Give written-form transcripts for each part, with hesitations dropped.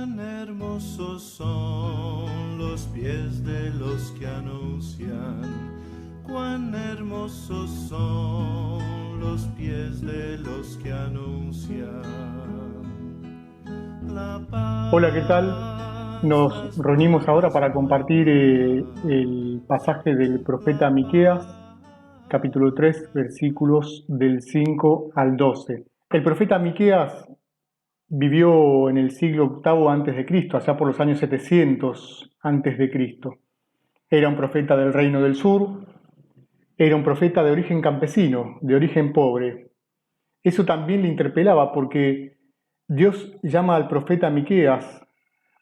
Cuán hermosos son los pies de los que anuncian, cuán hermosos son los pies de los que anuncian la paz. Hola, ¿qué tal? Nos reunimos ahora para compartir el pasaje del profeta Miqueas, capítulo 3, versículos del 5 al 12. El profeta Miqueas vivió en el siglo octavo antes de Cristo, allá por los años 700 antes de Cristo. Era un profeta del reino del sur, era un profeta de origen campesino, de origen pobre. Eso también le interpelaba porque Dios llama al profeta Miqueas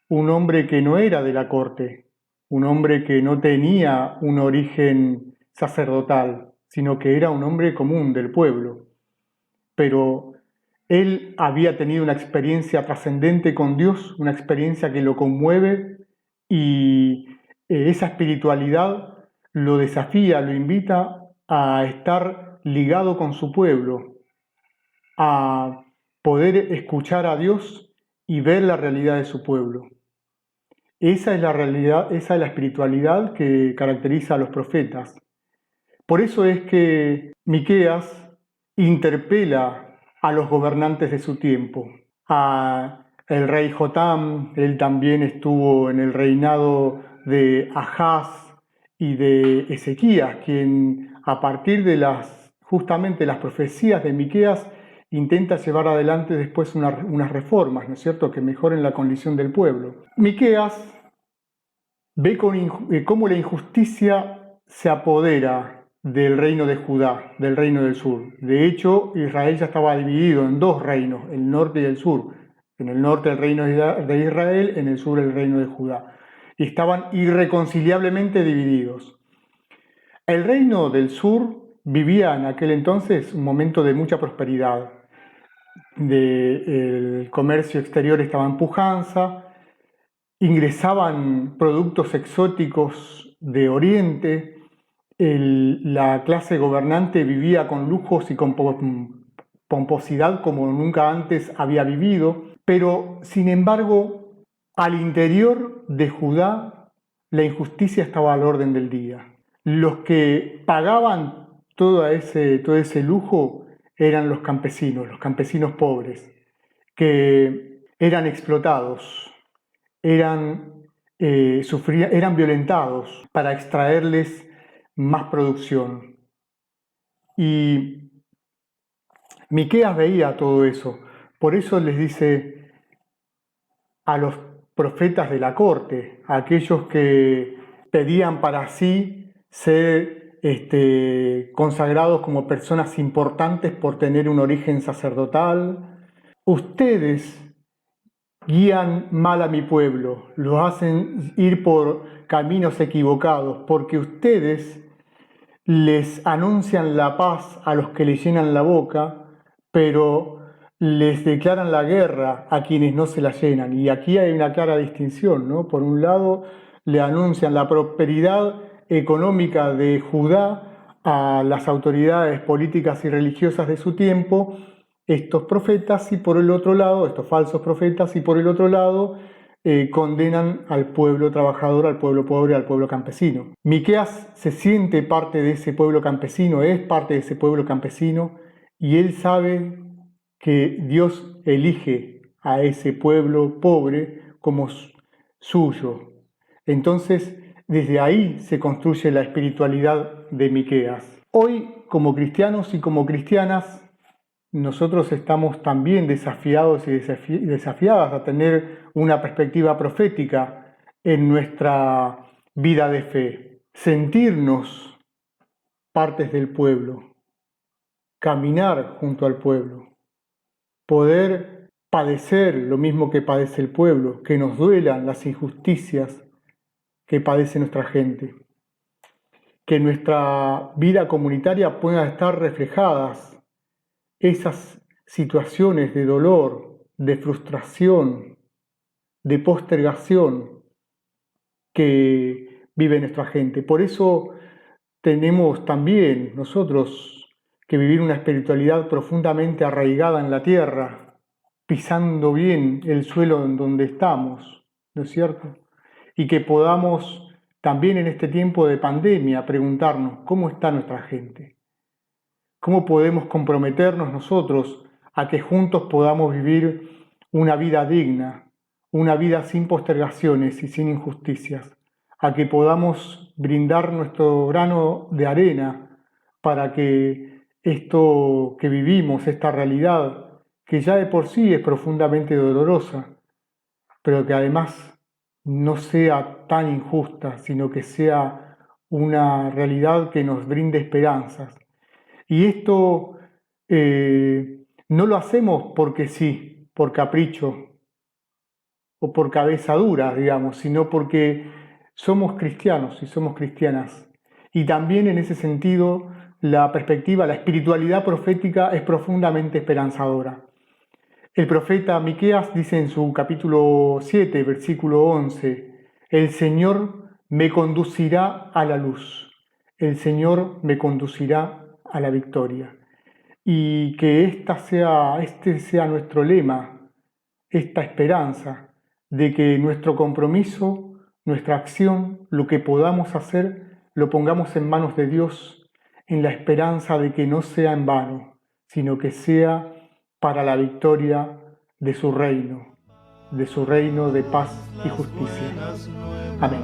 un hombre que no era de la corte, un hombre que no tenía un origen sacerdotal, sino que era un hombre común del pueblo. Pero él había tenido una experiencia trascendente con Dios, una experiencia que lo conmueve y esa espiritualidad lo desafía, lo invita a estar ligado con su pueblo, a poder escuchar a Dios y ver la realidad de su pueblo. Esa es la realidad, esa es la espiritualidad que caracteriza a los profetas. Por eso es que Miqueas interpela a los gobernantes de su tiempo. A el rey Jotam, él también estuvo en el reinado de Ahaz y de Ezequías, quien a partir de justamente las profecías de Miqueas intenta llevar adelante después unas reformas, ¿no es cierto?, que mejoren la condición del pueblo. Miqueas ve cómo la injusticia se apodera del reino de Judá, del reino del sur. De hecho, Israel ya estaba dividido en dos reinos, el norte y el sur. En el norte el reino de Israel, en el sur el reino de Judá. Y estaban irreconciliablemente divididos. El reino del sur vivía en aquel entonces un momento de mucha prosperidad. El comercio exterior estaba en pujanza, ingresaban productos exóticos de Oriente, la clase gobernante vivía con lujos y con pomposidad como nunca antes había vivido, pero sin embargo, al interior de Judá, la injusticia estaba al orden del día. Los que pagaban todo ese lujo eran los campesinos pobres, que eran explotados, eran violentados para extraerles más producción. Y Miqueas veía todo eso. Por eso les dice a los profetas de la corte, a aquellos que pedían para sí ser consagrados como personas importantes por tener un origen sacerdotal: ustedes guían mal a mi pueblo, los hacen ir por caminos equivocados, porque ustedes les anuncian la paz a los que les llenan la boca, pero les declaran la guerra a quienes no se la llenan. Y aquí hay una clara distinción, ¿no? Por un lado, le anuncian la prosperidad económica de Judá a las autoridades políticas y religiosas de su tiempo, estos profetas, y por el otro lado, estos falsos profetas, y por el otro lado, condenan al pueblo trabajador, al pueblo pobre, al pueblo campesino. Miqueas se siente parte de ese pueblo campesino, es parte de ese pueblo campesino, y él sabe que Dios elige a ese pueblo pobre como suyo. Entonces, desde ahí se construye la espiritualidad de Miqueas. Hoy, como cristianos y como cristianas, nosotros estamos también desafiados y desafiadas a tener una perspectiva profética en nuestra vida de fe, sentirnos partes del pueblo, caminar junto al pueblo, poder padecer lo mismo que padece el pueblo, que nos duelan las injusticias que padece nuestra gente, que en nuestra vida comunitaria puedan estar reflejadas esas situaciones de dolor, de frustración, de postergación que vive nuestra gente. Por eso tenemos también nosotros que vivir una espiritualidad profundamente arraigada en la tierra, pisando bien el suelo en donde estamos, ¿no es cierto? Y que podamos también en este tiempo de pandemia preguntarnos cómo está nuestra gente, cómo podemos comprometernos nosotros a que juntos podamos vivir una vida digna, una vida sin postergaciones y sin injusticias, a que podamos brindar nuestro grano de arena para que esto que vivimos, esta realidad, que ya de por sí es profundamente dolorosa, pero que además no sea tan injusta, sino que sea una realidad que nos brinde esperanzas. Y esto no lo hacemos porque sí, por capricho o por cabeza dura, digamos, sino porque somos cristianos y somos cristianas. Y también en ese sentido la perspectiva, la espiritualidad profética es profundamente esperanzadora. El profeta Miqueas dice en su capítulo 7, versículo 11, el Señor me conducirá a la luz, el Señor me conducirá a la victoria. Y que este sea nuestro lema, esta esperanza de que nuestro compromiso, nuestra acción, lo que podamos hacer, lo pongamos en manos de Dios, en la esperanza de que no sea en vano, sino que sea para la victoria de su reino de paz y justicia. Amén.